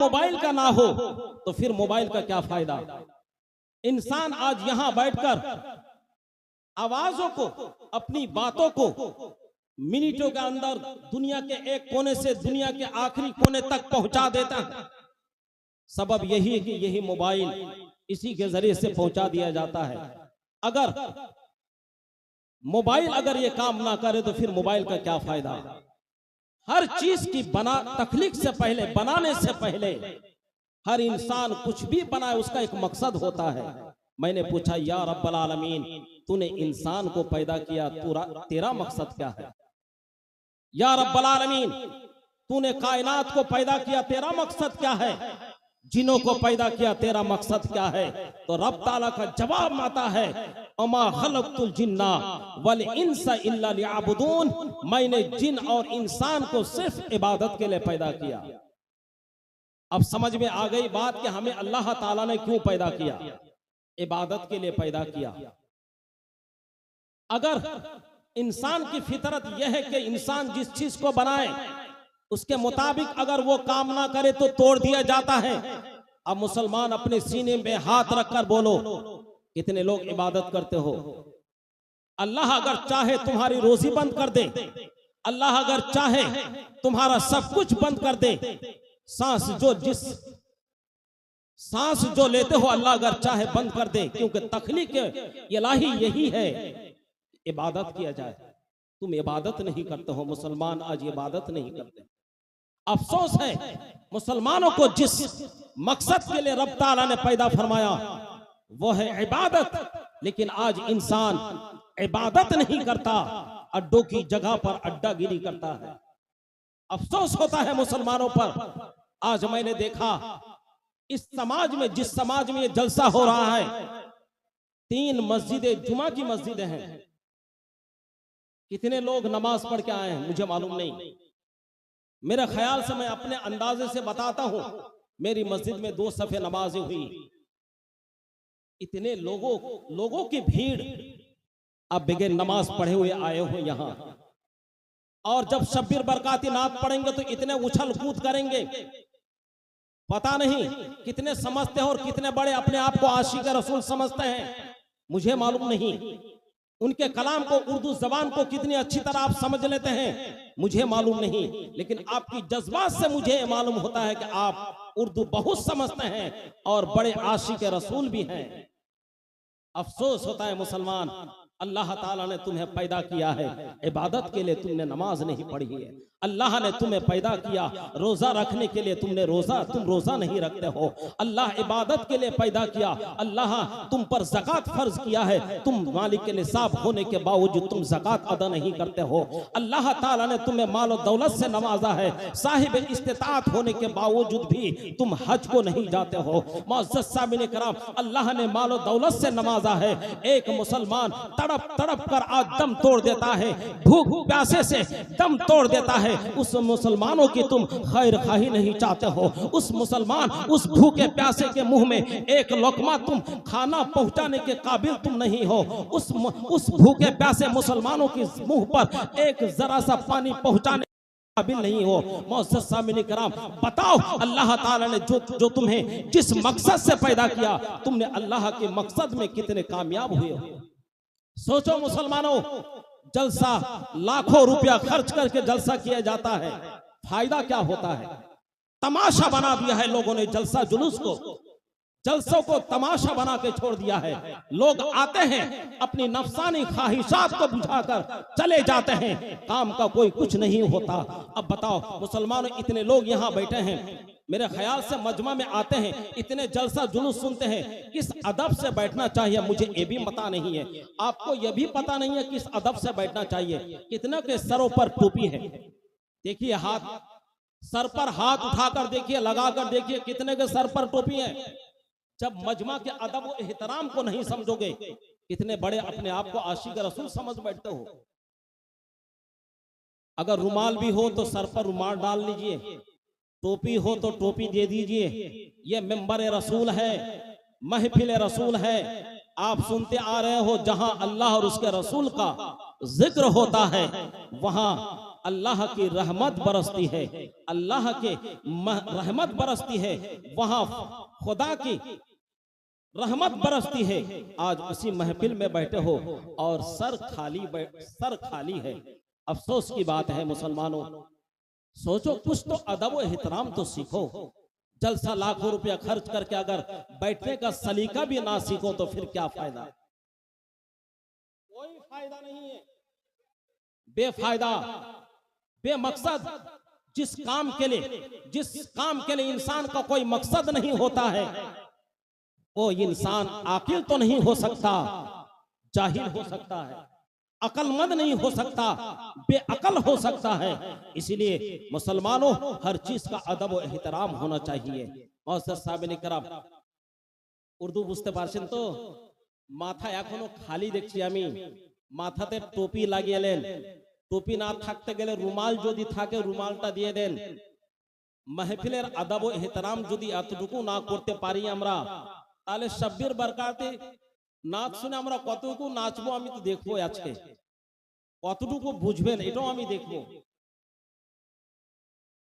Mobile का ना हो तो फिर मोबाइल का क्या फायदा। इंसान आज यहां बैठकर आवाजों को, अपनी बातों को मिनटों के अंदर दुनिया के एक कोने से दुनिया के आखिरी कोने तक पहुंचा देता है। सबब यही है कि यही मोबाइल, इसी के जरिए से पहुंचा दिया जाता है। अगर मोबाइल अगर ये काम ना करे तो फिर मोबाइल का क्या फायदा। हर चीज की तख्लीक से पहले, बनाने से पहले हर इंसान कुछ भी बनाए उसका एक मकसद होता है। मैंने पूछा, या रब्बल आलमीन, तूने इंसान को पैदा किया, तेरा मकसद क्या है। या रब्बल आलमीन, तूने कायनात को पैदा किया, तेरा मकसद क्या है। जिनों को पैदा किया, तेरा मकसद क्या है। तो रब ताला का जवाब आता है, अमा खलक़तुल जिन्ना वल इंसा इल्ला लियअबुदून, मैंने जिन और इंसान को सिर्फ इबादत के लिए पैदा किया। अब समझ में आ गई बात कि हमें अल्लाह ताला ने क्यों पैदा किया। इबादत के लिए पैदा किया। अगर इंसान की फितरत यह है कि इंसान जिस चीज को बनाए उसके मुताबिक अगर वो काम ना करे तो तोड़ दिया जाता है। अब मुसलमान अपने सीने में हाथ रखकर बोलो, कितने लोग इबादत करते हो। अल्लाह अगर चाहे तुम्हारी रोजी बंद कर दे, अल्लाह अगर चाहे तुम्हारा सब कुछ बंद कर दे, सांस जो लेते हो अल्लाह अगर चाहे बंद कर दे, क्योंकि तख्लीक इलाही यही है इबादत किया जाए। तुम इबादत नहीं करते हो। मुसलमान आज इबादत नहीं करते। अफसोस है मुसलमानों को जिस मकसद के लिए रब ताला ने पैदा फरमाया वो है इबादत, लेकिन आज इंसान इबादत नहीं करता, अड्डों की जगह पर अड्डागिरी करता है। अफसोस होता है मुसलमानों पर। आज मैंने देखा इस समाज में, जिस समाज में ये जलसा हो रहा है, 3 मस्जिदें, जुमा की मस्जिदें हैं। कितने लोग नमाज पढ़ के आए हैं मुझे मालूम नहीं। मेरे ख्याल से, मैं अपने अंदाजे से बताता हूं, मेरी मस्जिद में 2 सफ़े नमाजें हुई। इतने लोगों की भीड़, आप बगैर नमाज पढ़े हुए आए हो यहां, और जब शब्बीर बरकाती नात पढ़ेंगे तो इतने उछल कूद करेंगे। पता नहीं कितने समझते हैं और कितने बड़े अपने आप को आशिक रसूल समझते हैं, मुझे मालूम नहीं। उनके कलाम को, उर्दू जबान को कितनी अच्छी तरह आप समझ लेते हैं, मुझे मालूम नहीं। लेकिन आपकी जज्बात से मुझे मालूम होता है कि आप उर्दू बहुत समझते हैं और बड़े आशिक रसूल भी हैं। अफसोस होता है मुसलमान, अल्लाह ताला ने तुम्हें पैदा किया है, इबादत के लिए तुमने नमाज नहीं पढ़ी है। अल्लाह ने तुम्हें पैदा किया रोजा रखने के लिए, तुम रोजा नहीं रखते हो। अल्लाह इबादत के लिए पैदा किया। अल्लाह तुम पर ज़कात फर्ज किया है, तुम मालिक के निसाब होने के बावजूद तुम ज़कात अदा नहीं करते हो। अल्लाह ताला ने तुम्हें माल और दौलत से नवाजा है, साहिब इस्तिताअत होने के बावजूद भी तुम हज को नहीं जाते हो। मुअज़्ज़ज़ सामिन कराम, अल्लाह ने माल और दौलत से नवाजा है। एक मुसलमान तड़प तड़प कर आज दम तोड़ देता है, भूख प्यासे से दम तोड़ देता है। उस मुसलमानों की तुम खैर खाही नहीं चाहते हो। उस मुसलमान, उस भूखे प्यासे के मुंह में एक लोकमा तुम खाना पहुंचाने के काबिल तुम नहीं हो। उस भूखे प्यासे मुसलमानों के मुंह पर एक जरा सा पानी पहुंचाने काबिल नहीं हो। मुअज़्ज़ज़ सामिन कराम, बताओ अल्लाह ताला ने जो तुम्हें जिस मकसद से पैदा किया, तुमने अल्लाह के मकसद में कितने कामयाब हुए हो। सोचो मुसलमानों, जलसा लाखों रुपया खर्च करके जलसा किया जाता है, फायदा क्या होता है। तमाशा बना दिया है लोगों ने जलसा जुलूस को, जलसों को तमाशा बना के छोड़ दिया है। लोग आते हैं अपनी नफसानी ख्वाहिशात को बुझाकर चले जाते हैं, काम का कोई कुछ नहीं होता। अब बताओ मुसलमानों, इतने लोग यहाँ बैठे हैं, मेरे ख्याल से मजमा में आते हैं, इतने जलसा जुलूस सुनते हैं, किस अदब से बैठना चाहिए मुझे ये भी पता नहीं है। आपको ये भी पता नहीं है किस अदब से बैठना चाहिए। कितने के सरों पर टोपी है, देखिए हाथ, सर पर हाथ उठाकर देखिए, लगाकर देखिए, कितने के सर पर टोपी है। जब मजमा के अदब व एहतराम को नहीं समझोगे, कितने बड़े अपने आप को आशिक रसूल समझ बैठते हो। अगर रुमाल भी हो तो सर पर रुमाल डाल लीजिए, टोपी हो तो टोपी दे दीजिए। ये मिंबर रसूल है, महफिल रसूल है। आप सुनते आ रहे हो, जहां अल्लाह और उसके रसूल का जिक्र होता है वहां अल्लाह की रहमत बरसती है, अल्लाह के रहमत बरसती है, वहां खुदा की रहमत बरसती है। आज उसी महफिल में बैठे हो और सर खाली है। अफसोस की बात है मुसलमानों, सोचो कुछ तो अदब व एहतराम तो सीखो। जलसा लाखों रुपया खर्च करके अगर बैठने का सलीका भी ना सीखो तो फिर क्या फायदा? कोई फायदा नहीं है, बेफायदा, बेमकसद। जिस काम के लिए इंसान का कोई मकसद नहीं होता है, वो इंसान आकिल तो नहीं हो सकता, जाहिल हो सकता है, अकलमंद नहीं हो सकता, बेअकल हो सकता है। इसलिए मुसलमानों, हर चीज का अदब और एहतराम होना चाहिए। मौसर साहब करम उर्दू बुझते पारছেন তো? মাথা এখনো খালি দেখছি আমি। মাথাতে টুপি লাগিয়েলেন, টুপি না থাকতে গেলে রুমাল যদি থাকে রুমালটা দিয়ে দেন। মাহফিলের আদব ও এহতরাম যদি এতটুকু না করতে পারি আমরা, তাহলে শব্বির বরকাতে নাচ শুনে আমরা কতটুকু নাচবো আমি তো দেখবো, আজকে কতটুকু বুঝবেন এটাও আমি দেখবো।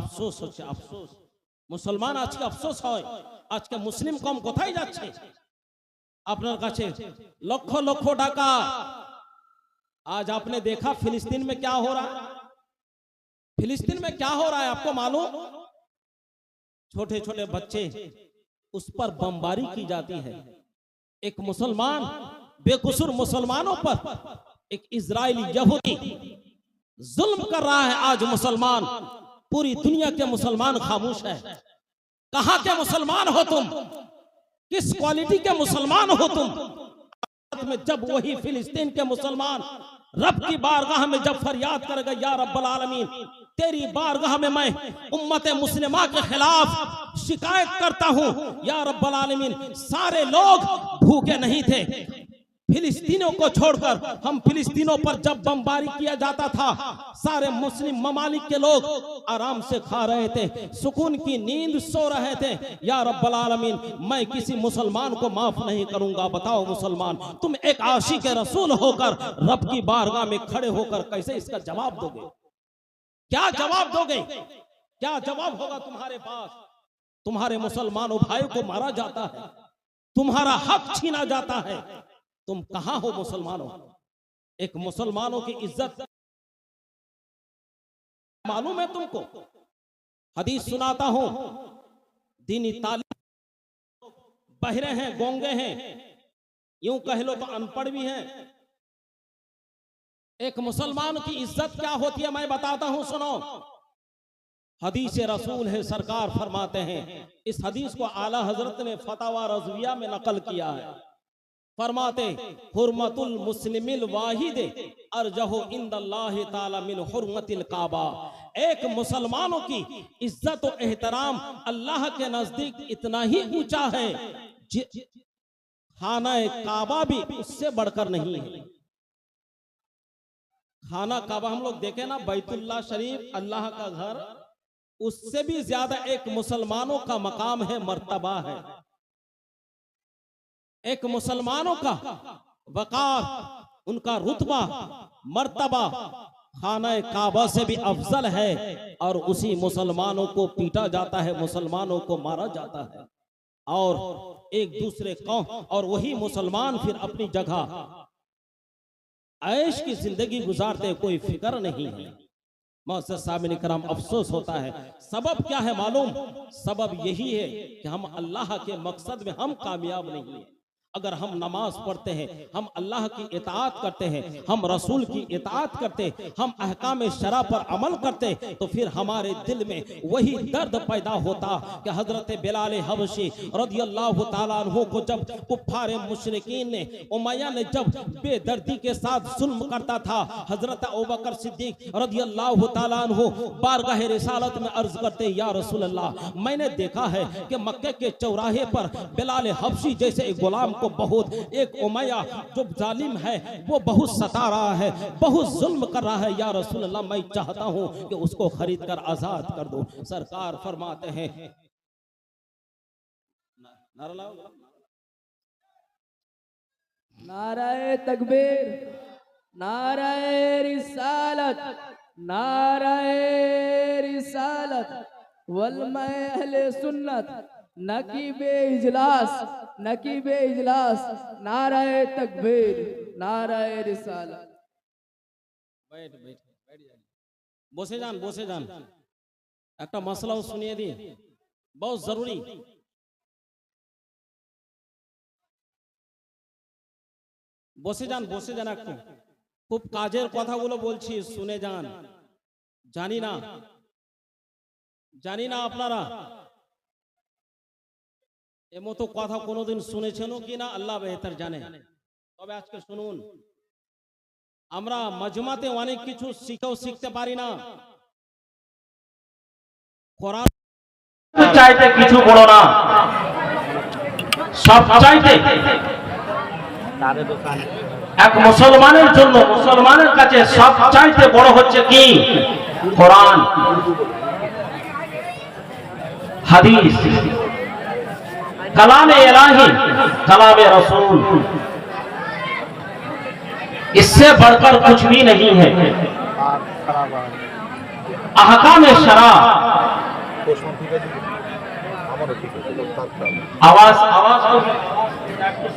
আফসোস হচ্ছে, আফসোস। মুসলমান আজকে আফসোস হয়, আজকে মুসলিম কম কোথায় যাচ্ছে? আপনার কাছে লক্ষ লক্ষ টাকা। आज आपने देखा फिलिस्तीन में क्या हो रहा है? फिलिस्तीन में क्या हो रहा है आपको मालूम? छोटे छोटे बच्चे, उस पर बमबारी की जाती है। एक मुसलमान, बेकसूर मुसलमानों पर एक इजरायली यहूदी जुल्म कर रहा है। आज मुसलमान, पूरी दुनिया के मुसलमान खामोश है। कहां के मुसलमान हो तुम? किस क्वालिटी के मुसलमान हो तुम? में जब वही फिलिस्तीन के मुसलमान रब की बारगाह में जब फरियाद करेगा, या रब्बल आलमीन, तेरी बारगाह में मैं उम्मत मुस्लिमा के खिलाफ शिकायत करता हूं, या रब्बल आलमीन, सारे लोग भूखे नहीं थे, फिलिस्तीनों को छोड़कर। हम फिलिस्तीनों पर जब बमबारी किया जाता था, सारे मुस्लिम ममालिक के लोग आराम से खा रहे थे, सुकून की नींद सो रहे थे। या रब्बल आलमीन, मैं किसी मुसलमान को माफ नहीं करूंगा। बताओ मुसलमान, तुम एक आशिक रसूल होकर रब की बारगाह में खड़े होकर कैसे इसका जवाब दोगे? क्या जवाब दोगे? क्या जवाब होगा तुम्हारे पास? तुम्हारे मुसलमानों भाई को मारा जाता है, तुम्हारा हक छीना जाता है, तुम कहां हो मुसलमानों? एक मुसलमानों की इज्जत मालूम है तुमको? हदीस सुनाता हूं, दीनी तालीम, बहरे हैं, गोंगे हैं, यूं कह लो तो अनपढ़ भी हैं। एक मुसलमान की इज्जत क्या होती है मैं बताता हूं, सुनो। हदीस रसूल है, सरकार फरमाते हैं, इस हदीस को आला हजरत ने फतवा रज़विया में नकल किया है। फरमाते, हुर्मतुल मुस्लिमिल वाहिद अरजहु इंदल्लाहि ताला मिन हुर्मतिल काबा। एक मुसलमानों की इज्जत और एहतराम अल्लाह के नजदीक इतना ही ऊंचा है, खाना काबा भी उससे बढ़कर नहीं है। खाना काबा हम लोग देखे ना, बैतुल्लाह शरीफ, अल्लाह का घर, उससे भी ज्यादा एक मुसलमानों का मकाम है, मर्तबा है। एक मुसलमानों का वकार, उनका रुतबा, मर्तबा खाना काबा से भी अफजल है। और उसी मुसलमानों को पीटा जाता है, मुसलमानों को मारा जाता है, और एक दूसरे कौम, और वही मुसलमान फिर अपनी जगह ऐश की जिंदगी गुजारते, कोई फिक्र नहीं है। मुअज़्ज़ज़ सामिन करम, अफसोस होता है। सबब क्या है मालूम? सबब यही है कि हम अल्लाह के मकसद में हम कामयाब नहीं है। अगर हम नमाज पढ़ते हैं, हम अल्लाह की इताअत करते हैं, हम रसूल की इताअत करते, हम अहकाम शरा पर अमल करते, तो फिर हमारे दिल में वही दर्द पैदा होता कि हजरत बिलाल हबशी रज़ियल्लाहु ताला अन्हु को जब कुफ्फार मुशरिकीन ने, उमैया ने जब बेदर्दी के साथ जुल्म करता था, हजरत अबू बकर सिद्दीक रज़ियल्लाहु ताला अन्हु बारगाह रिसालत में अर्ज करते, या रसूल अल्लाह, मैंने देखा है कि मक्के के चौराहे पर बिलाल हबशी जैसे एक गुलाम को बहुत, एक उमैया जो जालिम है वो बहुत सता रहा है, बहुत जुल्म कर रहा है, या रसूल अल्लाह, मैं चाहता हूं कि उसको खरीद कर आजाद कर दो। सरकार फरमाते हैं, नाराए तकबीर, नाराए रिसालत, नाराए रिसालत, वलमा अहले सुन्नत, नकीबे इजलास, नकीबे इजलास, नाराए तकबीर, नाराए रिसालत। बैठ बैठ बैठ जान, বসে যান বসে যান, একটা মশলাও শুনিয়ে দিই, बहुत जरूरी। বসে যান একটু, খুব কাজের কথাগুলো বলছি, শুনে যান। জানি না আপনারা এমতো কথা কোনোদিন শুনেছেন কি না, আল্লাহ বেহতর জানে। তবে আজকে শুনুন, আমরা মজমাতে অনেক কিছু শিখতে পারি না। কোরআন চাইতে কিছু বড় না, সব চাইতে এক মুসলমানের জন্য, মুসলমানের কাছে সব চাইতে বড় হচ্ছে কি? কোরআন, হাদিস, कलाम इलाही, कलाम रसूल, इससे बढ़कर कुछ भी नहीं है। अहकाम शरा, आवाज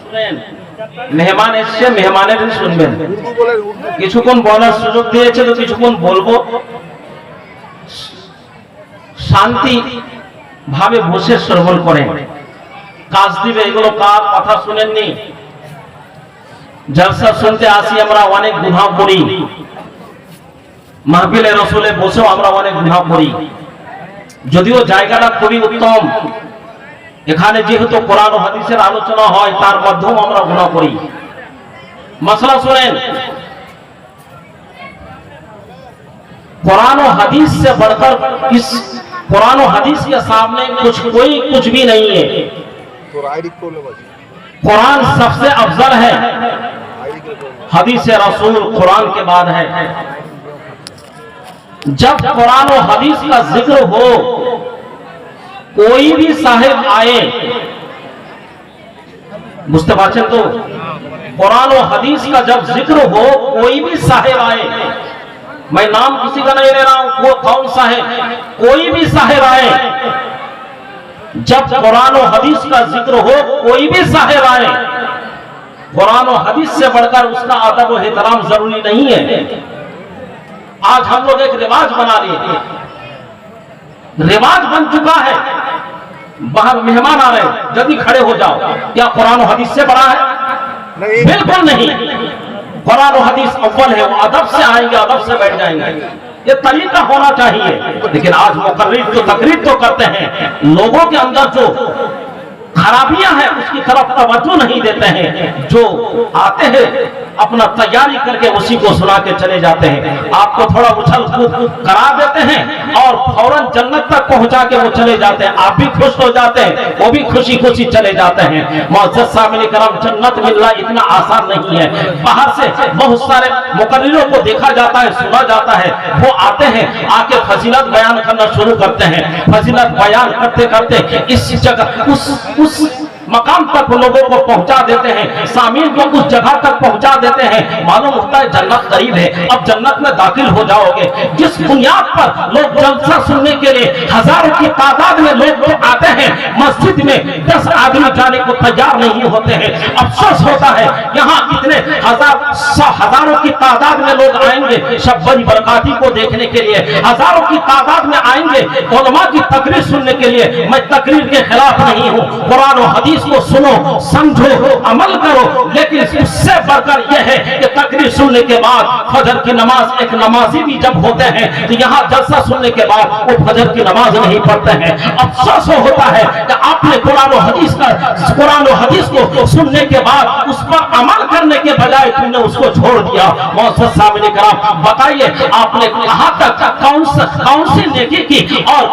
শুনেন, মেহমান এসছে, মেহমানের শুনবেন। কিছুক্ষণ বলার সুযোগ দিয়েছে তো কিছুক্ষণ বলবো, শান্তি ভাবে বসে শ্রবণ করেন, কাজ দিবে। এগুলো কার কথা শুনেননি? জলসা শুনতে আসি আমরা, অনেক গুনাহ করি। মাহফিলে রসুলে বসেও আমরা অনেক গুনাহ করি, যদিও জায়গাটা খুবই উত্তম। এখানে যেহেতু কোরআন ও হাদিসের আলোচনা হয়, তার মধ্যেও আমরা গুনাহ করি। মসলা শুনেন, कुरान और हदीस से बढ़कर इस कुरान और हदीस के सामने कुछ भी नहीं है। कुरान सबसे अफजल है, हदीस रसूल कुरान के बाद है। जब कुरान और हदीस का जिक्र हो, कोई भी साहिब आए, बुझते पारছেন तो, कुरान और हदीस का जब जिक्र हो, कोई भी साहिब आए, मैं नाम किसी का नहीं ले रहा हूं, वो कौन सा है, कोई भी साहिब आए, जब कुरान और हदीस का जिक्र हो, कोई भी साहिब आए, कुरान और हदीस से बढ़कर उसका अदब और एहतराम जरूरी नहीं है। आज हम लोग एक रिवाज बना लिए, रिवाज बन चुका है। बाहर मेहमान आ रहे, जल्दी खड़े हो जाओ। क्या कुरान और हदीस से बड़ा है? नहीं, बिल्कुल नहीं। कुरान और हदीस अव्वल है, वो अदब से आएंगे, अदब से बैठ जाएंगे, ये तरीका होना चाहिए। लेकिन आज मुकर्रिर तो तकरीर तो करते हैं, लोगों के अंदर जो खराबियां हैं उसकी तरफ तवज्जो नहीं देते हैं। जो आते हैं अपना तैयारी करके उसी को सुना के चले जाते हैं, आपको थोड़ा उछल कूद करा देते हैं और फौरन जन्नत तक पहुंचा के वो चले जाते हैं। आप भी खुश हो जाते हैं, वो भी खुशी खुशी चले जाते हैं। मुअज़्ज़ज़ सामिन करम, जन्नत मिलना इतना आसान नहीं है। बाहर से बहुत सारे मुकर्रिरों को देखा जाता है, सुना जाता है, वो आते हैं, आके फजीलत बयान करना शुरू करते हैं। फजीलत बयान करते करते इस जगह उस मकाम तक लोगों को पहुंचा देते हैं, सामीन को उस जगह तक पहुंचा देते हैं। मालूम होता है जन्नत करीब है, अब जन्नत में दाखिल हो जाओगे। जिस बुनियाद पर लोग जलसा सुनने के लिए हजारों की तादाद में लोग आते हैं, मस्जिद में 10 आदमी जाने को तैयार नहीं होते हैं। अफसोस होता है, यहाँ इतने हजारों की तादाद में लोग आएंगे शब्बरी बरकाती को देखने के लिए, हजारों की तादाद में आएंगे उलमा की तकरीर सुनने के लिए। मैं तकरीर के खिलाफ नहीं हूँ, कुरान और हदीस को सुनो, समझो, अमल करो, लेकिन उससे बढ़कर यह है कि तकरीर सुनने के बाद फजर की नमाज, एक नमाजी भी जब होते हैं तो यहाँ जलसा सुनने के बाद वो फजर की नमाज नहीं पढ़ते हैं। अफसोस होता है कि आपने कुरान और हदीस को सुनने के बाद उस पर अमल करने के बजाय तुमने उसको छोड़ दिया। मुअज़्ज़ज़ सामिन करम, बताइए आपने कहां तक कौन सी नेकी की और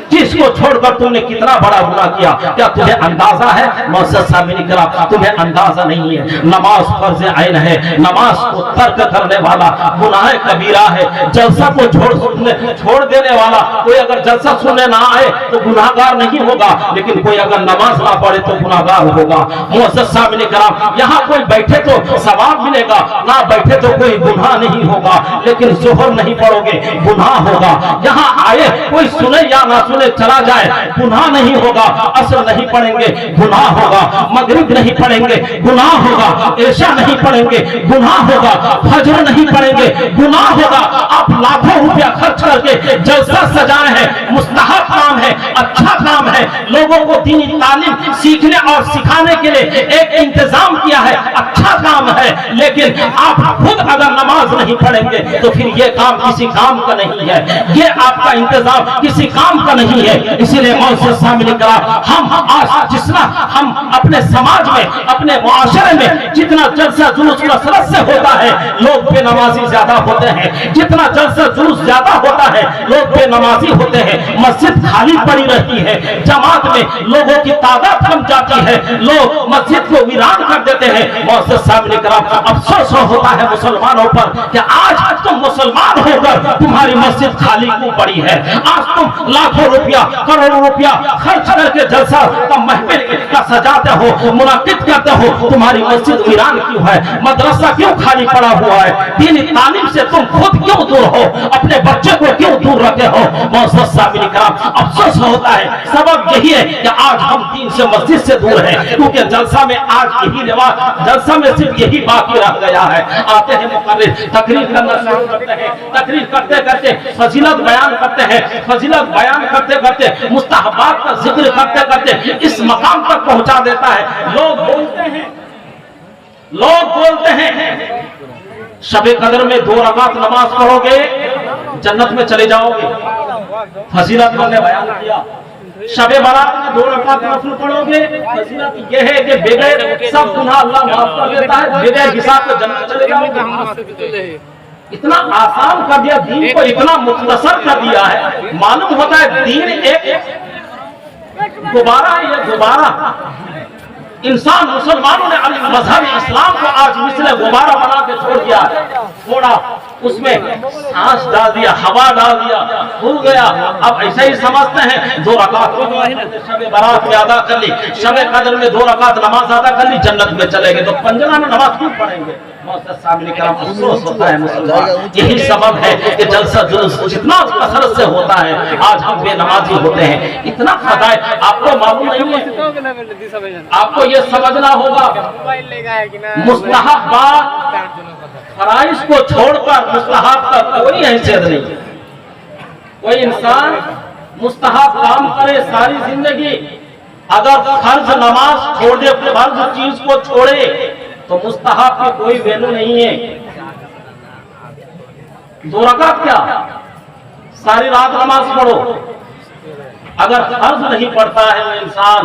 किस को छोड़कर तुमने कितना बड़ा गुनाह किया। क्या तुम्हें अंदाजा है? मोअज़्ज़ज़ सामईन किराम, तुम्हें अंदाजा नहीं है। नमाज फर्ज़ ऐन है, नमाज को तर्क करने वाला गुनाह कबीरा है। जलसा को छोड़ देने वाला, कोई अगर जलसा सुनने ना आए तो गुनाहगार नहीं होगा, लेकिन कोई अगर नमाज ना पढ़े तो गुनाहगार होगा। मोअज़्ज़ज़ सामईन किराम, यहाँ कोई बैठे तो सवाब मिलेगा, ना बैठे तो कोई गुनाह नहीं होगा। लेकिन ज़ोहर नहीं पढ़ोगे गुनाह होगा। यहाँ आए कोई सुने या ना सुने चला जाए गुनाह नहीं होगा। असर नहीं पढ़ेंगे गुनाह होगा, मगरिब नहीं पढ़ेंगे गुनाह होगा, इशा नहीं पढ़ेंगे गुनाह होगा, फजर नहीं पढ़ेंगे गुनाह होगा। आप लाखों रुपया खर्च करके जलसा सजाए हैं, मुस्तहब काम है, अच्छा काम है, लोगों को दीनी तालीम सीखने और सिखाने के लिए एक इंतजाम किया है, अच्छा काम है। लेकिन आप खुद अगर नमाज नहीं पढ़ेंगे तो फिर ये काम किसी काम का नहीं है, ये आपका इंतजाम किसी काम का नहीं है। इसीलिए मोअज़्ज़ज़ सामईन किराम, हम आज जितना हम अपने समाज में, अपने मुआशरे में जितना जलसा जुलूस कसरत से होता है, लोग बेनमाजी ज्यादा होते हैं। जितना जलसा जुलूस ज्यादा होता है, लोग बेनमाजी होते हैं। मस्जिद खाली पड़ी रहती है, जमात में लोगों की तादाद कम जाती है, लोग मस्जिद को वीरान कर देते हैं। मोअज़्ज़ज़ सामईन किराम, अफसोस होता है मुसलमानों पर कि आज तुम मुसलमान होकर तुम्हारी मस्जिद खाली क्यों पड़ी है। आज तुम लाखों रुपया, करोड़ों रुपया खर्च करके जलसा का महफिल का सजाते हो, मुनाकिद करते हो, तुम्हारी मस्जिद वीरान क्यों है? मदरसा क्यों खाली पड़ा हुआ है? दीनी तालीम से तुम खुद क्यों दूर हो? अपने बच्चे को क्यों दूर रखे हो? मोअज़्ज़ज़ सामईन किराम, अफसोस होता है। सबब यही है कि आज हम दीन से, मस्जिद से दूर हैं, क्योंकि जलसा में आज यही रिवाज, जलसा में सिर्फ यही बाकी रह गया है। आते हैं मुक़र्रिर, तकरीर करना शुरू करते हैं, तकरीर करते करते फजीलत बयान करते हैं, फजीलत बयान करते करते मुस्तहबात का जिक्र करते करते इस मकाम तक पहुंचा देता है। लोग बोलते हैं शबे कदर में 2 रकात नमाज पढ़ोगे जन्नत में चले जाओगे। फजीलत हमने बयान किया। शबे बारात में 2 रकात नफल पढ़ोगे, फजीलत ये है कि बगैर सब गुनाह अल्लाह माफ कर देता है, बगैर हिसाब के जन्नत चले जाओगे। इतना आसान कर दिया दीन को, इतना मुख्तसर कर दिया है। मालूम होता है दीन एक गुब्बारा है, ये गुब्बारा। इंसान, मुसलमानों ने मजहब इस्लाम को आज मिसले गुब्बारा बना के छोड़ दिया है। थोड़ा उसमें सांस डाल दिया, हवा डाल दिया, खुल गया। अब ऐसे ही समझते हैं 2 रकात शबे बारात में अदा कर ली, शबे कदर में 2 रकात नमाज अदा कर ली, जन्नत में चले गए। तो पंजना में नमाज क्यों पढ़ेंगे? मोअज़्ज़ज़ सामईन किराम, अफसोस होता है मुसलमान। यही सबब है कि जलसा जुलूस जितना कसरत से होता है, आज हम बेनमाजी होते हैं। इतना फदाए आपको मालूम नहीं है। आपको ये समझना होगा, मुस्तहब बात फराइज को छोड़कर मुस्तहब का कोई हैसियत नहीं। कोई इंसान मुस्तहब काम करे सारी जिंदगी, अगर फर्ज नमाज छोड़ दे, फर्ज चीज को छोड़े, तो मुस्तहब की कोई वैल्यू नहीं है। 2 रकात क्या, सारी रात नमाज पढ़ो, अगर फर्ज नहीं पढ़ता है वो इंसान,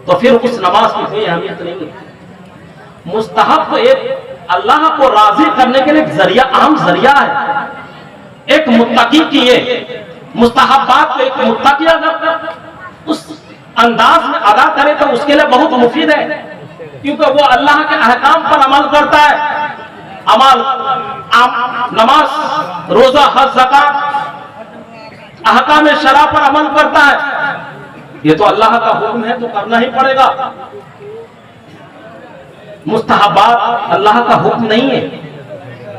तो फिर उस नमाज की कोई अहमियत नहीं है। मुस्तहब तो एक अल्लाह को राजी करने के लिए एक जरिया, अहम जरिया है। एक मुत्तकी की ये मुस्तहबात को एक मुत्तकी अगर उस अंदाज में अदा करे तो उसके लिए बहुत मुफीद है, क्योंकि वो अल्लाह के अहकाम पर अमल करता है। अमल, नमाज, रोजा, हज, ज़कात, अहकाम शरा पर अमल करता है। ये तो अल्लाह का हुक्म है तो करना ही पड़ेगा। मुस्तहबात अल्लाह का हुक्म नहीं है,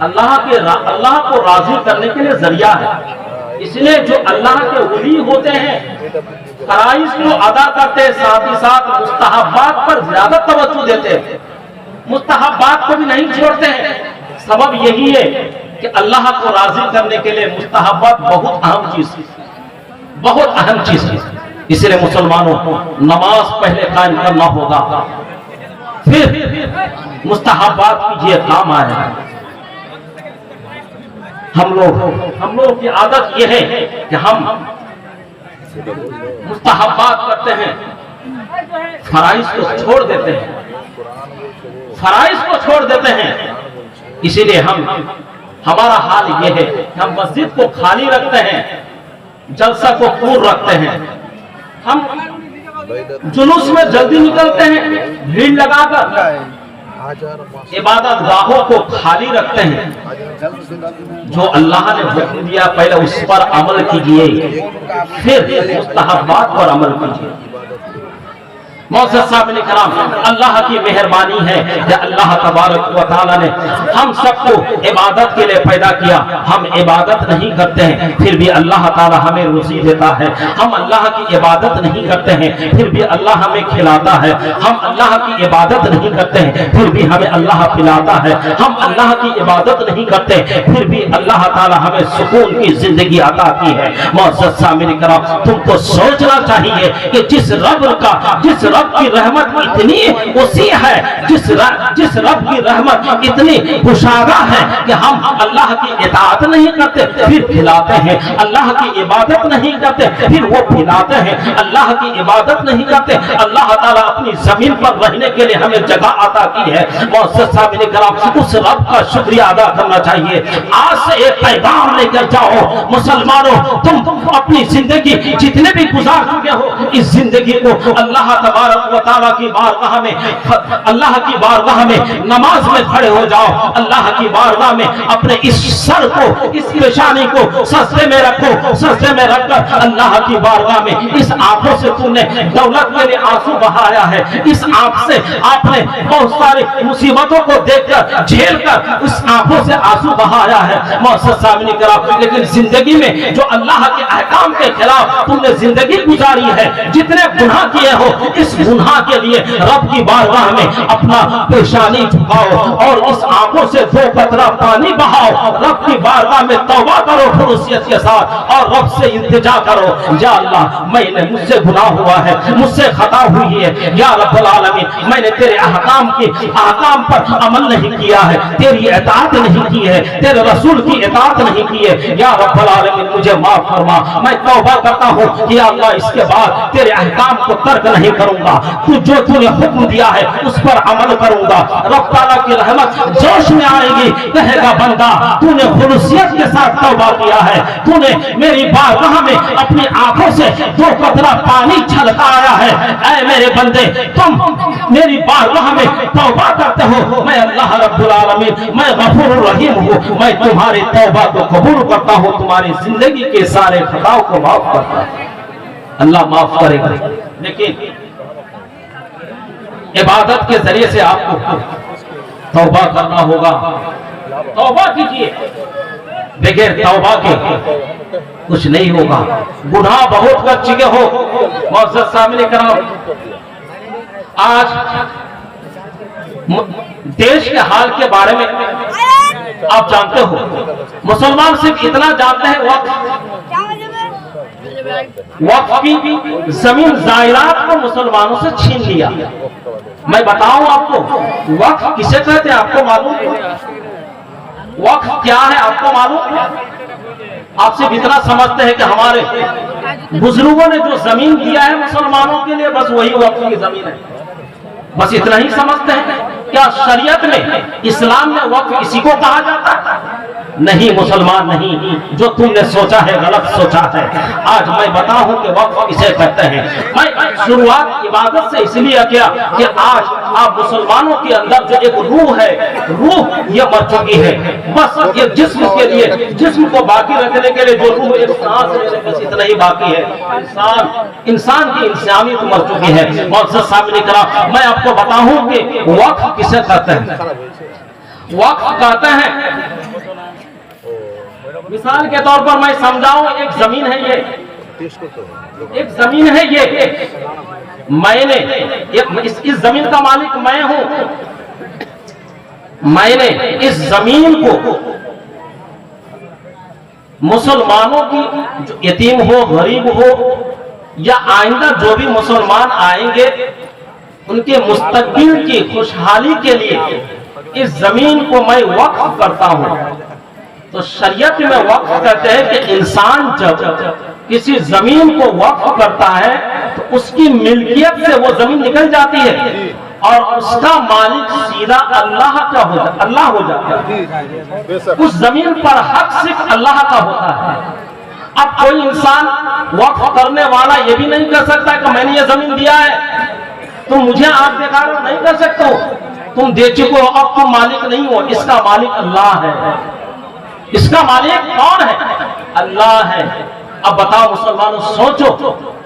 अल्लाह को राजी करने के लिए जरिया है। इसलिए जो अल्लाह के वली होते हैं फराइज को अदा करते हैं, साथ ही साथ मुस्तहबात पर ज्यादा तवज्जो देते हैं, मुस्तहबात को भी नहीं छोड़ते हैं। सबब यही है कि अल्लाह को राजी करने के लिए मुस्तहबात बहुत अहम चीज है, बहुत अहम चीज है। इसलिए मुसलमानों को नमाज पहले कायम करना होगा, फिर मुस्तहबात की ये काम आए। हम लोग की आदत यह है कि हम मुस्तहबात करते हैं, फराइज को छोड़ देते हैं, फराइज को छोड़ देते हैं। इसीलिए हमारा हाल यह है कि हम मस्जिद को खाली रखते हैं, जलसा को पूर्ण रखते हैं। हम जुलूस में जल्दी निकलते हैं, भीड़ लगाकर इबादत गाहों को खाली रखते हैं। जो अल्लाह ने हुक्म दिया पहले उस पर अमल कीजिए, फिर मुस्तहब्बात पर अमल कीजिए। मौजूद सामने कराम, अल्लाह की मेहरबानी है कि अल्लाह तबारक व तआला ने हम सबको इबादत के लिए पैदा किया। हम इबादत नहीं करते हैं फिर भी अल्लाह ताला हमें रुज़ी देता है। हम अल्लाह की इबादत नहीं करते हैं फिर भी अल्लाह हमें खिलाता है। हम अल्लाह की इबादत नहीं करते हैं फिर भी हमें अल्लाह पिलाता है। हम अल्लाह की इबादत नहीं करते फिर भी अल्लाह ताला हमें सुकून की जिंदगी अता की है। मौजूद सामने कराम, तुमको सोचना चाहिए कि जिस रब की रहमत इतनी उसी है, जिस रब की रहमत इतनी खुशागा है कि हम अल्लाह की इताअत नहीं करते फिर खिलाते हैं, अल्लाह की इबादत नहीं करते फिर वो खिलाते हैं, अल्लाह की इबादत नहीं करते। अल्लाह ताला अपनी जमीन पर रहने के लिए हमें जगह अता की है। मुअज़्ज़ज़ सामने कराम, उस रब का शुक्रिया अदा करना चाहिए। आज से एक पैगाम लेकर जाओ मुसलमानों, तुम अपनी जिंदगी जितने भी गुजार चुके हो, इस जिंदगी को अल्लाह तबारक व तआला की बारगाह में, अल्लाह की बारगाह में नमाज में खड़े हो जाओ। अल्लाह की बारगाह में अपने इस सर को, इस पेशानी को सजदे में रखो। सजदे में रखकर अल्लाह की बारगाह में इस आंखों से तुमने दौलत के लिए आंसू बहाया है, इस आंख से आपने बहुत सारी मुसीबतों को देखकर झेलकर उस आंखों से आंसू बहाया है। मौजूद सामने कराओ, लेकिन जिंदगी में जो अल्लाह के अहकाम के खिलाफ तुमने जिंदगी गुजारी है, जितने गुनाह किए हो, इस गुनाह के लिए रब की बारगाह में अपना पेशानी झुकाओ और इस आंखों से 2 कतरा पानी बहाओ। रब की बारगाह में तौबा करो खुलूसियत के साथ और रब से इल्तिजा करो, या अल्लाह मैंने मुझसे गुनाह हुआ है, मुझसे खता हुई है, या रब्बुल आलमीन मैंने तेरे अहकाम पर अमल नहीं किया है, तेरी इताअत नहीं की है, तेरे रसूल की इताअत नहीं की है, या रब्बुल आलमीन मुझे माफ फरमा। मैं तौबा करता हूँ कि या अल्लाह इसके बाद तेरे अहकाम को तर्क नहीं करूंगा, तू जो तूने हुक्म दिया है उस पर अमल करूंगा। रब ताला की रहमत जोश में आएगी, कहेगा बंदा तूने खुलूसियत के साथ तौबा किया है, तूने मेरी बारगाह में अपनी आंखों से 2 कतरा पानी छलकाया है। ऐ मेरे बंदे, तुम मेरी बारगाह में तौबा करते हो, मैं अल्लाह रब्बुल आलमीन, मैं गफूर रहीम हूँ, मैं तुम्हारी तौबा को कबूल करता हूँ, तुम्हारी जिंदगी के सारे खताओं को माफ करता हूँ। अल्लाह माफ करेगा। लेकिन इबादत के जरिए से आपको तौबा करना होगा। तौबा कीजिए, बगैर तौबा के कुछ नहीं होगा। गुनाह बहुत कर चुके हो। मुअज़्ज़ज़ सामने कराओ, आज देश के हाल के बारे में आप जानते हो, मुसलमान सिर्फ इतना जानते हैं वक्फ की जमीन जायरात को मुसलमानों से छीन लिया। मैं बताऊं आपको वक्फ किसे कहते हैं, आपको मालूम है? वक्फ क्या है आपको मालूम है? आप सिर्फ इतना समझते हैं कि हमारे बुजुर्गों ने जो जमीन दिया है मुसलमानों के लिए, बस वही वक्फ की जमीन है, बस इतना ही समझते हैं। क्या शरीयत में, इस्लाम में वक्फ इसी को कहा जाता है? नहीं मुसलमान, नहीं, जो तुमने सोचा है गलत सोचा है। आज मैं बताऊं कि वक्फ किसे कहते हैं। मैं शुरुआत इबादत से इसलिए किया कि आज आप मुसलमानों के अंदर जो एक रूह है, रूह ये मर चुकी है। बस ये जिस्म के लिए, जिस्म को बाकी रखने के लिए जो रूह एक सांस है, बस इतना ही बाकी है। इंसान की इंसानियत मर चुकी है। मुअज़्ज़ज़ सामने करा, मैं आपको बताऊं कि वक्फ किसे कहते हैं। वक्फ कहते हैं, मिसाल के तौर पर मैं समझाऊं, एक जमीन है, ये एक जमीन है, ये मैंने इस जमीन का मालिक मैं हूं। मैंने इस जमीन को मुसलमानों की, जो यतीम हो, गरीब हो, या आइंदा जो भी मुसलमान आएंगे उनके मुस्तकबिल की खुशहाली के लिए इस जमीन को मैं वक्फ करता हूं। तो शरीयत में वक्फ कहते हैं कि इंसान जब किसी जमीन को वक्फ करता है तो उसकी मिल्कियत से वो जमीन निकल जाती है और उसका मालिक सीधा अल्लाह का हो जाता, अल्लाह हो जाता है। उस जमीन पर हक सिर्फ अल्लाह का होता है। अब कोई इंसान वक्फ करने वाला ये भी नहीं कर सकता कि मैंने ये जमीन दिया है तुम मुझे आप दिखा रहे हो, नहीं कर सकते हो, तुम दे चुके हो, अब तुम मालिक नहीं हो, इसका मालिक अल्लाह है। इसका मालिक कौन है? अल्लाह है। अब बताओ मुसलमानों, सोचो,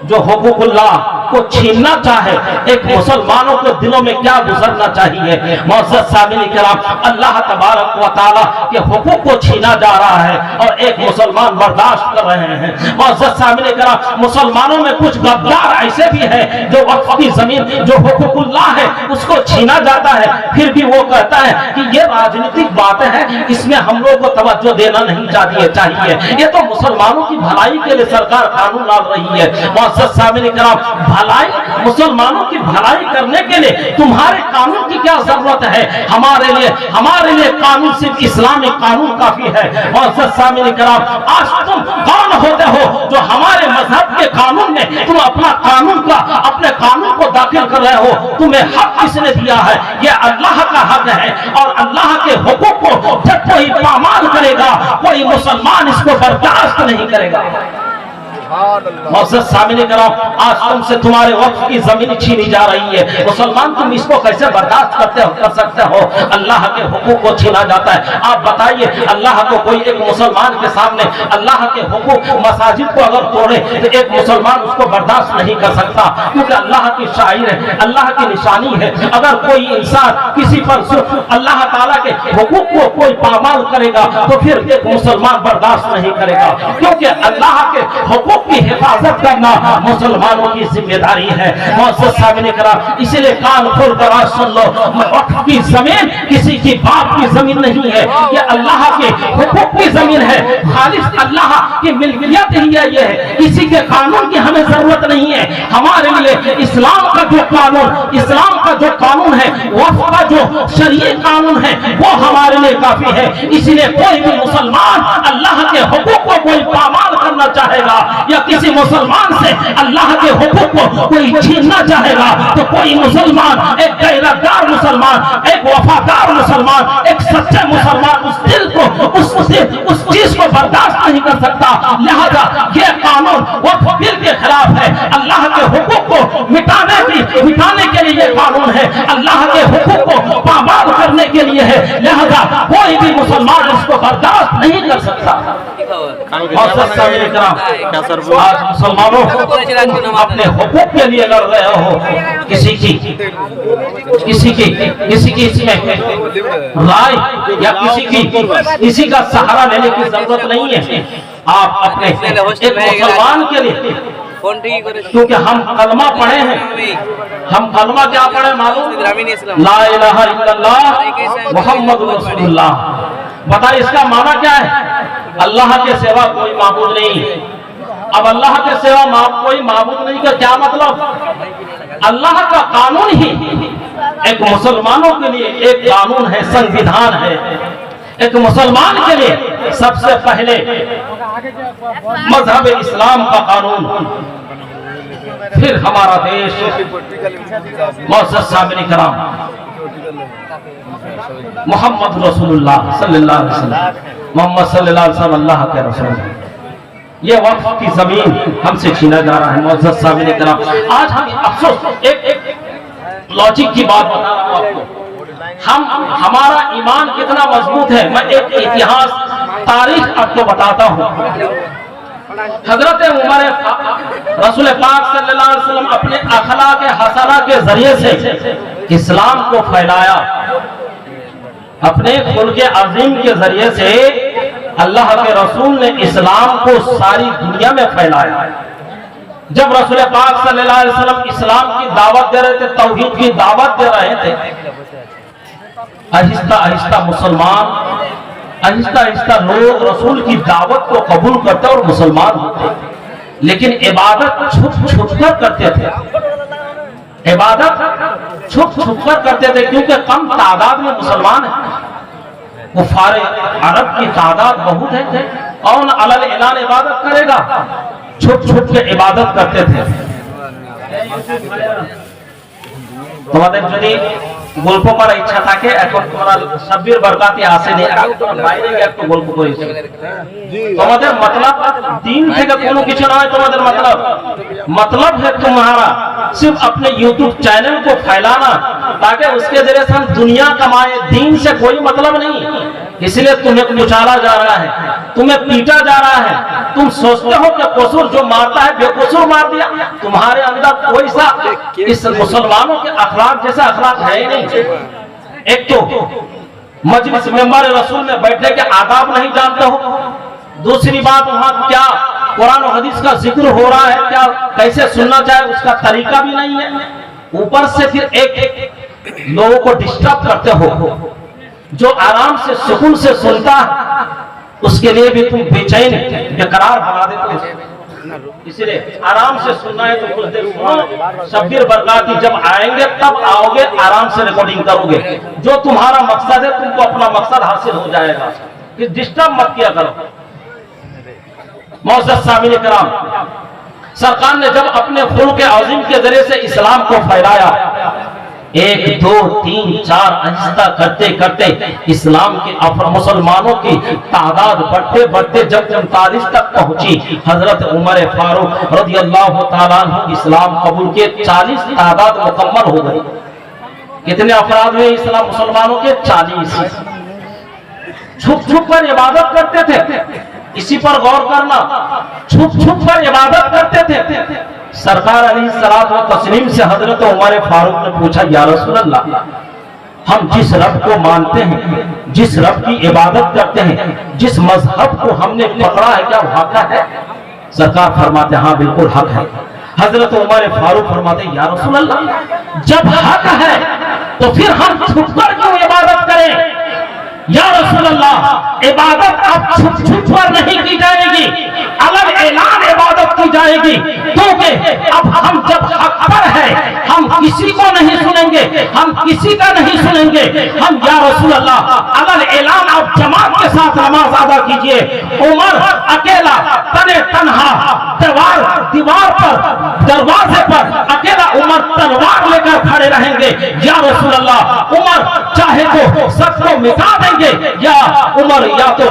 जो हुकूकुल्लाह को छीनना चाहे एक मुसलमानों के दिलों में क्या गुजरना चाहिए। मौजूद सामीन किराम, अल्लाह तबारक व तआला के हुकूक को छीना जा रहा है और एक मुसलमान बर्दाश्त कर रहे हैं। मौजूद सामीन किराम, मुसलमानों में कुछ गद्दार ऐसे भी है जो वक्फ की जमीन जो हुकूकुल्लाह है उसको छीना जाता है, फिर भी वो कहता है कि ये राजनीतिक बातें हैं, इसमें हम लोग को तवज्जो देना नहीं चाहिए। ये तो मुसलमानों की भलाई के लिए सरकार कानून ला रही है। मौजूद सामीन किराम, भलाई, मुसलमानों की भलाई करने के लिए तुम्हारे कानून की क्या जरूरत है? हमारे लिए कानून सिर्फ इस्लामिक कानून काफी है। मौजूद सामीन किराम, आज तुम कौन होते हो जो हमारे मजहब के कानून में तुम अपने कानून को दाखिल कर रहे हो? तुम्हें हक किसने दिया है? यह अल्लाह का हक है और अल्लाह के हुकूक को जब कोई पामाल करेगा कोई मुसलमान इसको बर्दाश्त नहीं करेगा। मौजूद सामने कराओ, आज तुमसे तुम्हारे वक्फ की जमीन छीनी जा रही है। मुसलमान तुम इसको कैसे बर्दाश्त कर सकते हो? अल्लाह के हुकूक को छीना जाता है। आप बताइए, अल्लाह को कोई एक मुसलमान के सामने अल्लाह के हुकूक, मसाजिद को अगर तोड़े तो एक मुसलमान उसको बर्दाश्त नहीं कर सकता, क्योंकि अल्लाह की शाइर है, अल्लाह की निशानी है। अगर कोई इंसान किसी पर अल्लाह ताला के हुकूक को कोई पामाल करेगा तो फिर एक मुसलमान बर्दाश्त नहीं करेगा, क्योंकि अल्लाह के हुकूक की हिफाजत करना मुसलमानों की जिम्मेदारी है। मौजूद सामने करा, इसीलिए कान खोल कर आज सुन लो, वक्फ की जमीन किसी की बाप की जमीन नहीं है, ये अल्लाह के हुकूक की जमीन है, खालिस अल्लाह की मिल्कियत ही है। ये है, किसी के कानून की हमें जरूरत नहीं है। हमारे लिए इस्लाम का जो कानून है, वक्फ का जो शरीय कानून है, वो हमारे लिए काफी है। इसीलिए कोई भी मुसलमान अल्लाह के हुकूक को कोई पामाल करना चाहेगा या किसी मुसलमान से अल्लाह के हुकूक को कोई छीनना चाहेगा तो कोई मुसलमान, एक गैरतदार मुसलमान, एक वफादार मुसलमान, एक सच्चे मुसलमान उस दिल को उस चीज को बर्दाश्त नहीं कर सकता। लिहाजा ये कानून वक्फ बिल के खिलाफ है। अल्लाह के हुकूक को मिटाने के लिए ये कानून है, अल्लाह के हुकूक को पामाल करने के लिए है। लिहाजा कोई भी मुसलमान इसको बर्दाश्त नहीं कर सकता। आज मुसलमानों अपने हुकूक के लिए लड़ रहे हो, किसी की इसमें राय या किसी का सहारा लेने की जरूरत नहीं है। आप अपने एक मुसलमान के लिए, क्योंकि हम कलमा पढ़े हैं, हम कलमा क्या पढ़े मालूम? ला इलाहा इल्लल्लाह मुहम्मद रसूलुल्लाह। बताइए इसका माना क्या है? अल्लाह के सिवा कोई माबूद नहीं। अब अल्लाह के सिवा कोई माबूद नहीं का क्या मतलब? अल्लाह का कानून ही एक मुसलमानों के लिए एक कानून है, संविधान है। एक मुसलमान के लिए सबसे पहले मजहब इस्लाम का कानून, फिर हमारा देश। मौजूद सामने कराम, मोहम्मद रसूलुल्लाह सल्लल्लाहु अलैहि वसल्लम, मोहम्मद सल्लल्लाहु अलैहि वसल्लम अल्लाह के रसूल। ये वक्फ की जमीन हमसे छीना जा रहा है। मौजूद सामने कराम, आज हम अफसोस एक लॉजिक की बात बता रहा हूँ आपको। हमारा ईमान कितना मजबूत है, मैं एक इतिहास तारीख आपको बताता हूँ। हजरत उमर रसूल पाक सल्लल्लाहु अलैहि वसल्लम अपने अखलाक हसना के जरिए से इस्लाम को फैलाया। अपने खुल्क अजीम के जरिए से अल्लाह के रसूल ने इस्लाम को सारी दुनिया में फैलाया। जब रसूल पाक सल्लल्लाहु अलैहि वसल्लम इस्लाम की दावत दे रहे थे, तौहीद की दावत दे रहे थे, आहिस्ता आहिस्ता मुसलमान, आहिस्ता आहिस्ता लोग रसूल की दावत को कबूल करते और मुसलमान होते, लेकिन इबादत छुप छुप कर करते थे। इबादत छुप छुप कर करते थे, क्योंकि कम तादाद में मुसलमान है। कुफारे अरब की तादाद बहुत है, कौन अलल ऐलान इबादत करेगा? छुप छुप के इबादत करते थे। তোমাদের যদি গল্প করার ইচ্ছা থাকে, এখন তোমরা সাব্বির বরকাতি আসেনি, এখন তোমরা বাইরে গিয়ে একটু গল্প করেছো। তোমাদের मतलब दिन থেকে কোনো কিছু নয়, তোমাদের मतलब है तुम्हारा सिर्फ अपने YouTube चैनल को फैलाना ताकि उसके जरिए से हम दुनिया कमाए, दीन से कोई मतलब नहीं। इसलिए तुम्हें कुचला जा रहा है, तुम्हें पीटा जा रहा है। तुम सोचते हो कि कसूर जो मारता है बेकसूर मार दिया। तुम्हारे अंदर कोई सा इस मुसलमानों के अखलाक जैसा अखलाक है ही नहीं। एक तो मजलिस मेंबर रसूल में बैठने के आदाब नहीं जानते हो, दूसरी बात वहां क्या कुरान और हदीस का जिक्र हो रहा है, क्या कैसे सुनना चाहिए उसका तरीका भी नहीं है। ऊपर से फिर एक लोगों को डिस्टर्ब करते हो, जो आराम से सुकून से सुनता है उसके लिए भी तुम बेचैन बेकरार बना देते हो। इसलिए आराम से सुनना है तो कुछ देर सुनो। शब्बीर बरकाती जब आएंगे तब आओगे, आराम से रिकॉर्डिंग करोगे। जो तुम्हारा मकसद है तुमको अपना मकसद हासिल हो जाएगा, कि डिस्टर्ब मत किया करो। मौजूद सामीन कराम, सरकार ने जब अपने खुल्क़ अज़ीम के जरिए से इस्लाम को फैलाया, 1 2 3 4 आहिस्ता करते करते इस्लाम के मुसलमानों की तादाद बढ़ते बढ़ते जब 39 तक पहुंची, हजरत उमर फारूक रज़ियल्लाहु ताला अन्हु इस्लाम कबूल के 40 तादाद मुकम्मल हो गई। कितने अफराद हुए इस्लाम मुसलमानों के? 40। छुप छुप कर इबादत करते थे, इसी पर गौर करना। छुप छुप कर इबादत करते थे। सरकार अलैहिस्सलातु व तस्लीम से हजरत उमर फारूक ने पूछा, या रसूल अल्लाह, हम जिस रब को मानते हैं, जिस रब की इबादत करते हैं, जिस मजहब को हमने पकड़ा है, क्या वो हक है? सरकार फरमाते हाँ बिल्कुल हक है। हजरत उमर फारूक फरमाते, या रसूल अल्लाह, जब हक है तो फिर हम छुप कर क्यों इबादत करें? या रसूल अल्लाह, इबादत अब छुप छुप कर नहीं की जाएगी, अलग ऐलान इबादत की जाएगी। क्योंकि अब हम जब हक पर है, हम किसी को नहीं सुनेंगे, हम किसी का नहीं सुनेंगे। हम या रसूल अल्लाह अलग ऐलान अब जमात के साथ नमाज अदा कीजिए। उमर अकेला तने तन्हा दीवार पर दरवाजे पर अकेला उमर तलवार लेकर खड़े रहेंगे। या रसूल अल्लाह, उमर चाहे तो सबको मिटा देंगे, या उमर या तो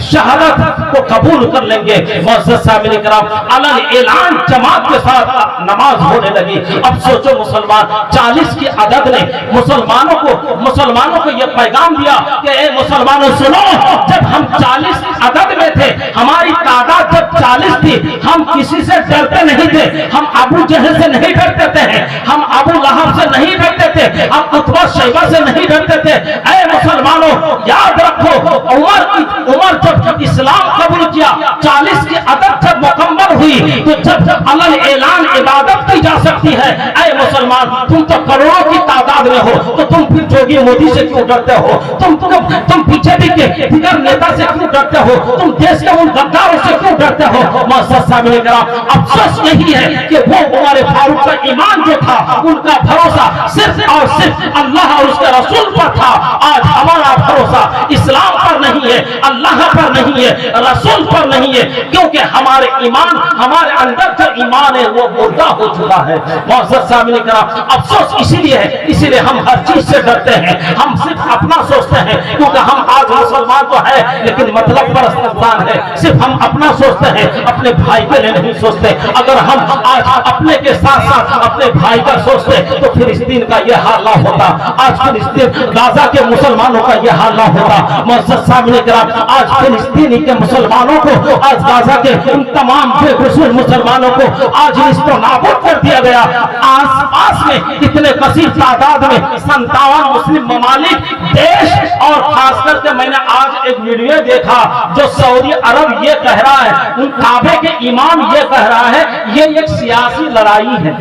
शहादत को कबूल कर लेंगे। मुअज़्ज़ज़ सामिन किराम, अलग ऐलान जमात के साथ नमाज होने लगी। अब सोचो मुसलमान, 40 की अदद ने मुसलमानों को यह पैगाम दिया कि ए मुसलमानों सुनो, जब हम 40 अदद में थे, हमारी तादाद जब 40 थी, हम किसी से डरते नहीं थे। हम अबू जहल से नहीं डरते थे, हम अबू लहब से नहीं डरते थे, हम उतबा शैबा से नहीं डरते थे। ए मुसलमानों याद रखो, उमर जब इस्लाम कबूल किया, 40 की अदद जब मुकम्मल हुई, तो जब अलग ऐलान इबादत की जा सकती है। ऐ मुसलमान, तुम तो करोड़ों की तादाद में हो, तो तुम फिर जोगी मोदी से क्यों डरते हो? तुम बीजेपी के दिगर नेता से क्यों डरते हो? तुम देश के उन गद्दारों से क्यों डरते हो? मुअज़्ज़ज़ सामिन किराम, अफसोस यही है कि वो उमर फारूक का ईमान जो था, उनका भरोसा सिर्फ और सिर्फ अल्लाह और उसके रसूल पर था। आज हमारा भरोसा इस्लाम पर नहीं है, अल्लाह पर नहीं है, रसूल पर नहीं है, क्योंकि हमारे अंदर जो ईमान है वो मुर्दा हो चुका है। मुअज़्ज़ज़ सामिन किराम, अफसोस इसीलिए है, इसीलिए हम हर चीज से डरते हैं। हम सिर्फ अपना सोचते हैं, क्योंकि हम आज मुसलमान तो है लेकिन मतलब परस्त इंसान है। सिर्फ हम अपना सोचते हैं, अपने भाई के लिए नहीं सोचते। अगर हम आज अपने के साथ साथ अपने भाई का सोचते तो फिलिस्तीन का यह हाल ना होता, आज फिलिस्तीन गाजा के मुसलमानों का यह हाल ना होता। मुअज़्ज़ज़ सामिन किराम, आज फिलिस्तीनी के मुसलमानों को, आज गाजा के उन तमाम बेकसूर मुसलमानों को आज इसको नाबूद कर दिया गया। आसपास में इतने कसीर तादाद में 57 मुस्लिम ममालिक देश, और खास करके मैंने आज एक वीडियो देखा जो सऊदी अरब ये कह रहा है, उन काबे के इमाम ये कह रहा है ये एक सियासी लड़ाई है।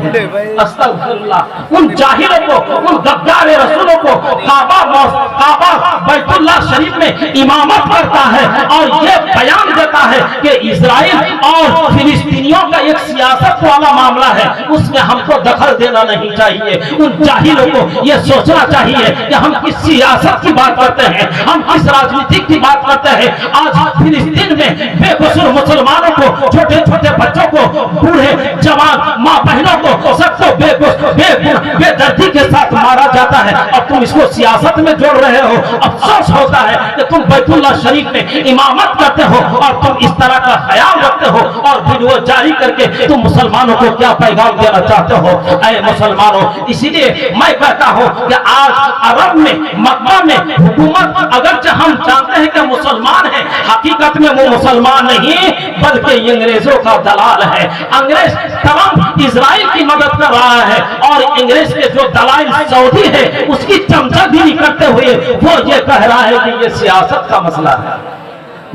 अस्तगफिरुल्लाह, उन जाहिलों को, उन गद्दार रसूलों को काबा बैतुल्लाह शरीफ में इमामत करता है और ये बयान देता है कि इजराइल और फिलिस्तीनियों का एक सियासत वाला मामला है, उसमें हमको दखल देना नहीं चाहिए। उन जाहिलों को यह सोचना चाहिए कि हम किस सियासत की बात करते हैं, हम किस राजनीति की बात करते हैं। आज फिलिस्तीन में बेकसूर मुसलमानों को, छोटे छोटे बच्चों को, बूढ़े जवान माँ बहनों को, सबको बेदर्दी के साथ मारा जाता है और तुम इसको सियासत में जोड़ रहे हो। अफसोस होता है कि तुम बैतुल्लाह शरीफ में इमामत करते हो और तुम इस तरह का ख्याल रखते हो और वीडियो जारी करके तुम मुसलमानों को क्या पैगाम देना चाहते हो। ऐ मुसलमानों, इसीलिए मैं कहता हूं कि आज अरब में, मक्का में हुकूमत, अगरचे हम जानते हैं कि मुसलमान है, हकीकत में वो मुसलमान नहीं बल्कि अंग्रेजों का दलाल है। अंग्रेज तमाम इजराइल की मदद कर रहा है और अंग्रेज के जो दलाल सऊदी है उसकी चमचागिरी करते हुए वो ये कह रहा है कि ये सियासत का मसला है।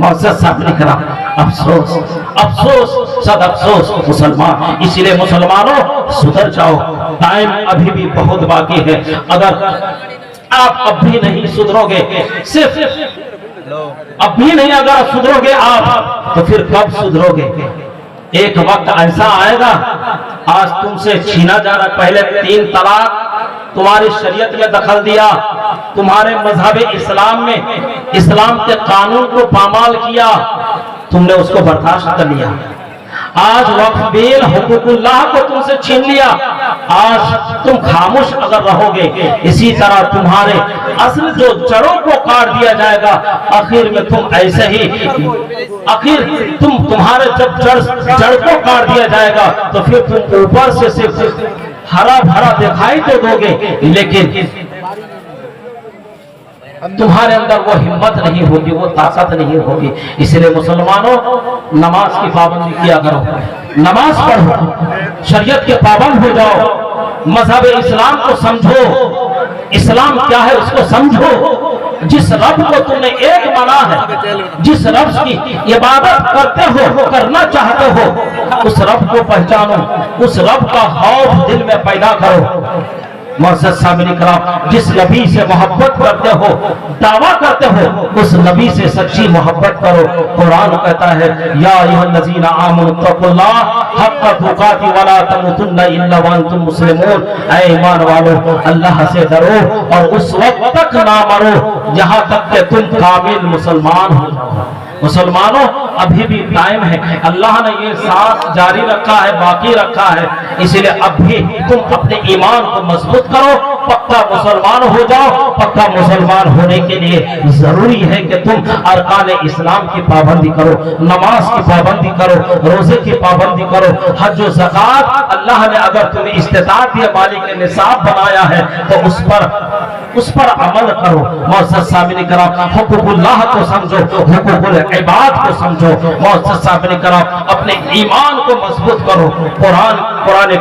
मौजूद साहब ने कहा अफसोस, अफसोस, सद अफसोस मुसलमान। इसीलिए मुसलमानों सुधर जाओ, टाइम अभी भी बहुत बाकी है। अगर आप अब भी नहीं सुधरोगे, सिर्फ अब भी नहीं अगर सुधरोगे आप, तो फिर कब सुधरोगे? एक वक्त ऐसा आएगा, आज तुमसे छीना जा रहा। पहले 3 तलाक तुम्हारी शरीयत में दखल दिया, तुम्हारे मजहब इस्लाम में इस्लाम के कानून को पामाल किया, तुमने उसको बर्दाश्त कर लिया। आज वक्फ बिल हुकूकुल्लाह को तुमसे छीन लिया, आज तुम खामोश अगर रहोगे, इसी तरह तुम्हारे असल जो जड़ों को काट दिया जाएगा। आखिर में तुम ऐसे ही, आखिर तुम्हारे जब जड़ को काट दिया जाएगा तो फिर तुम ऊपर से सिर्फ हरा भरा दिखाई तो दोगे, लेकिन तुम्हारे अंदर वो हिम्मत नहीं होगी, वो ताकत नहीं होगी। इसलिए मुसलमानों, नमाज की पाबंदी किया करो, नमाज पढ़ो, शरीयत के पाबंद हो जाओ, मजहब इस्लाम को समझो, इस्लाम क्या है उसको समझो। जिस रब को तुमने एक माना है, जिस रब की इबादत करते हो, करना चाहते हो, उस रब को पहचानो, उस रब का खौफ दिल में पैदा करो। मौजूद सामने कराम, जिस नबी से मोहब्बत करते हो, दावा करते हो, उस नबी से सच्ची मोहब्बत करो। कुरान कहता है या अय्युहल्लज़ीना आमनु तक़ुल्लाह हक़्क़ तुक़ातिही वला तमूतुन्ना इल्ला व अंतुम मुस्लिमून। ऐ ईमान वालों, अल्लाह से डरो और उस वक्त तक ना मरो जहां तक कि तुम कामिल मुसलमान हो जाओ। मुसलमानों, अभी भी टाइम है, अल्लाह ने ये सांस जारी रखा है, बाकी रखा है, इसलिए अब भी तुम अपने ईमान को मजबूत करो, पक्का मुसलमान हो जाओ। पक्का मुसलमान होने के लिए जरूरी है कि तुम अरकान इस्लाम की पाबंदी करो, नमाज की पाबंदी करो, रोजे की पाबंदी करो, हज और ज़कात अल्लाह ने अगर तुम्हें इस्तिताअत दिया, मालिक ने निसाब बनाया है तो उस पर अमल करो। मौजूद सामने कराम, हुकूकुल्लाह को समझो, हुकूकुल इबाद को समझो। मौजूद सामने कराम, अपने ईमान को मजबूत करो। कुरान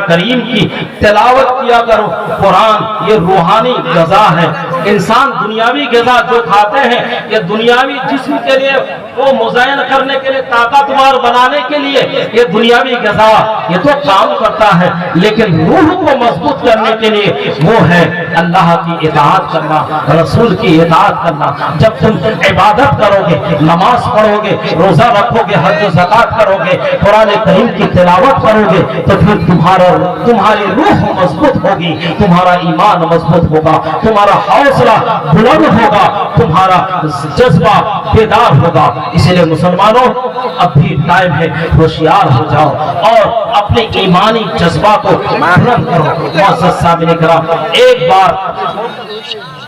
करीम की तिलावत किया करो। कुरान ये रूहानी ग़िज़ा है। इंसान दुनियावी ग़िज़ा जो खाते हैं, ये दुनियावी जिस्म के लिए, वो मुज़य्यन करने के लिए, ताकतवर बनाने के लिए, ये दुनियावी ग़िज़ा ये तो काम करता है, लेकिन रूह को मजबूत करने के लिए वो है अल्लाह की इताअत करना, रसूल की इताअत करना। जब तुम इबादत करोगे, नमाज पढ़ोगे, रोजा रखोगे, हज और ज़कात करोगे, कुरान करीम की तिलावत करोगे, तो फिर तुम्हारी रूह मजबूत होगी, तुम्हारा ईमान मजबूत होगा, तुम्हारा हौसला बुलंद होगा, तुम्हारा जज्बा बेदार होगा। इसलिए मुसलमानों, अब भी टाइम है, होशियार हो जाओ और अपने ईमानी जज्बा को बुलंद करो। मौजूद सामने कराम, एक बार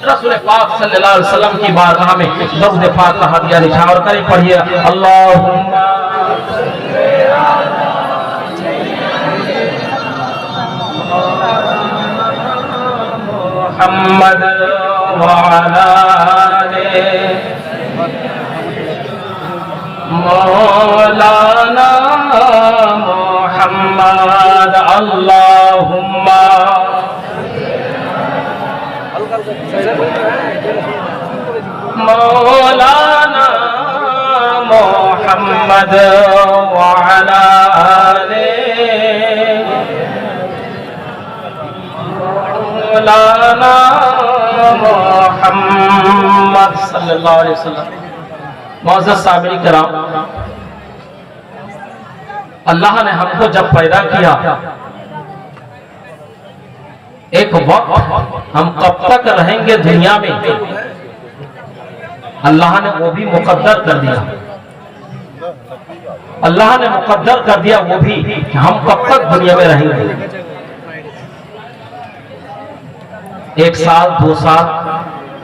रसूल पाक सल्लल्लाहु अलैहि वसल्लम की बारगाह में दरूद पाक का हदिया निशावर करें। पढ़िए अल्लाहुम्मा मुहम्मद व अला आले मौलाना मुहम्मद। अल्लाहुम्मा मौलाना मुहम्मद व अला आले मौलाना मुहम्मद सल्लल्लाहु अलैहि वसल्लम। मौजूद सामने कराम, अल्लाह ने हमको जब पैदा किया, एक वक्त हम कब तक रहेंगे दुनिया में, अल्लाह ने वो भी मुकद्दर कर दिया। अल्लाह ने मुकद्दर कर दिया वो भी कि हम कब तक दुनिया में रहेंगे। 1 साल, 2 साल,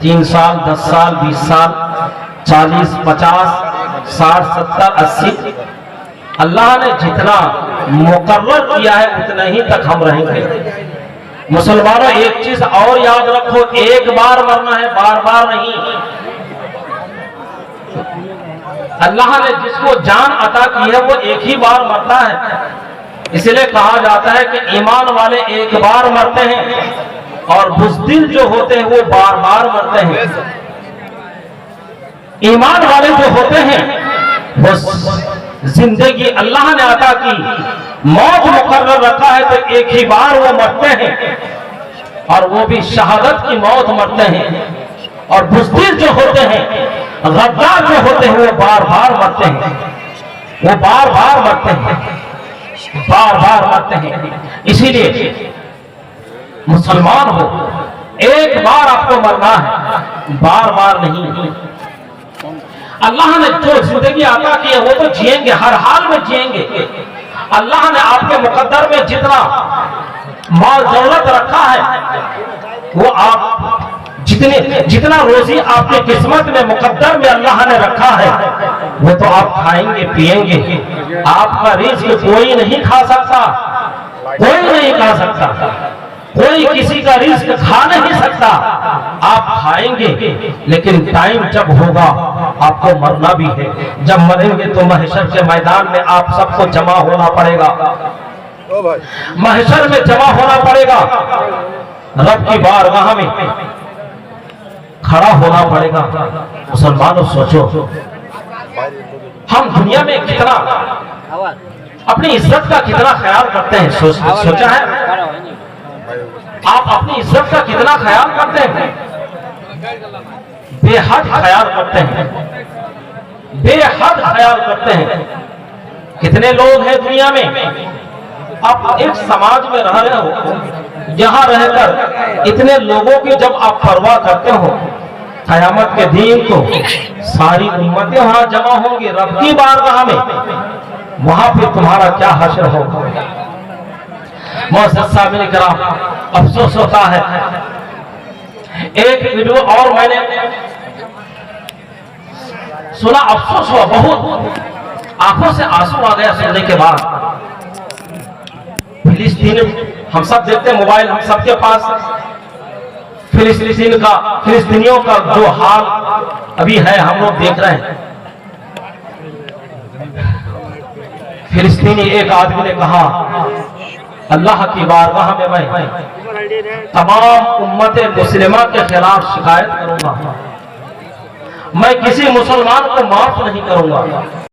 3 साल, 10 साल, 20 साल, 40, 50, 60, 70, 80, अल्लाह ने जितना मुकर्रर किया है उतना ही तक हम रहेंगे। मुसलमानों, एक चीज और याद रखो, एक बार मरना है, बार बार नहीं। अल्लाह ने जिसको जान अता की है वो एक ही बार मरता है। इसलिए कहा जाता है कि ईमान वाले एक बार मरते हैं और बुज़दिल जो होते हैं वो बार बार मरते हैं। ईमान वाले जो होते हैं वो जिंदगी अल्लाह ने अता की, मौत मुकर्रर रखा है तो एक ही बार वो मरते हैं और वो भी शहादत की मौत मरते हैं। और बुज़दिल जो होते हैं, गद्दार जो होते हैं वो बार बार मरते हैं, वो बार बार मरते हैं, बार बार मरते हैं। इसीलिए मुसलमान हो, एक बार आपको मरना है, बार बार नहीं। अल्लाह ने जो जिंदगी अता की है वो तो जिएंगे, हर हाल में जिएंगे। अल्लाह ने आपके मुकद्दर में जितना माल दौलत रखा है वो आप जितना रोजी आपकी किस्मत में मुकद्दर में अल्लाह ने रखा है वो तो आप खाएंगे पिएंगे। आपका रिज़्क़ कोई नहीं खा सकता, कोई नहीं खा सकता, कोई किसी का रिज़्क़ खा नहीं सकता। आप खाएंगे लेकिन टाइम जब होगा आपको मरना भी है। जब मरेंगे तो महशर के मैदान में आप सबको जमा होना पड़ेगा, महशर में जमा होना पड़ेगा, रब की बारगाह में खड़ा होना पड़ेगा। मुसलमानों, सोचो हम दुनिया में कितना अपनी इज्जत का कितना ख्याल करते हैं। सोचा है आप अपनी इज्जत का कितना ख्याल करते हैं? बेहद ख्याल करते हैं, बेहद ख्याल करते हैं। कितने लोग हैं दुनिया में, आप एक समाज में रह रहे हो, यहां रहकर इतने लोगों की जब आप परवाह करते हो, क़यामत के दिन तो सारी उम्मतें वहां जमा होंगी रब की बारगाह में, वहां पे तुम्हारा क्या हश्र होगा। मोअज़्ज़ज़ सामिन किराम, अफसोस होता है, एक वीडियो और मैंने सुना, अफसोस हुआ, बहुत आंखों से आंसू आ गया सुनने के बाद। फिलिस्तीन, हम सब देखते हैं मोबाइल, हम सबके पास फिलिस्तीनियों का जो हाल अभी है हम लोग देख रहे हैं। फिलिस्तीनी एक आदमी ने कहा, अल्लाह की बारगाह में मैं तमाम उम्मत मुस्लिमा के खिलाफ शिकायत करूंगा, मैं किसी मुसलमान को माफ नहीं करूंगा।